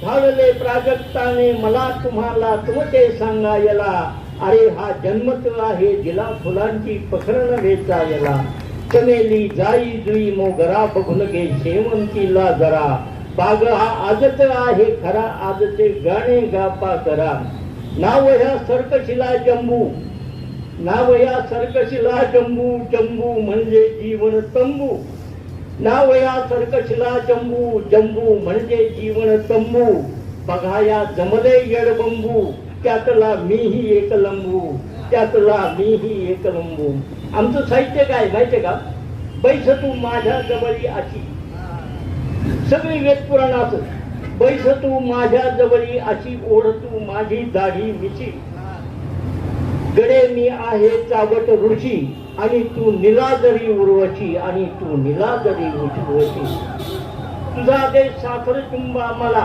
धावले प्राजक्ताने मला तुम्हाला तुमचे सांगायला, अरे हा जन्मत आहे जिला फुलांची पखरण वेचायला. चमेली जाई जुई मोगरा बघून घे शेवंतीला जरा, बाग हा आजच आहे खरा आजचे गाणे गापा करा. नाव ह्या सर्कशीला जंबू, नाव या सर्कशीला जंबू, जंबू म्हणजे जीवन तंबू. नाव या सर्कशीला जंबू, जंबू म्हणजे जीवन तंबू. बघा या जमले येडबंबू, त्यातला मीही एक लंबू, त्यातला मीही एक लंबू. आमचं साहित्य काय माहितीये का? बैस तू माझ्या जवळी अशी, सगळी वेदपुराणात बैस तू माझ्या जवळी अशी, ओढ तू माझी दाढी मिशी. गडे मी आहे चावट ऋषी, आणि तू निलाजरी उर्वशी, आणि तू निलाजरी उर्वशी. तुझा दे साखर चुंबा मला,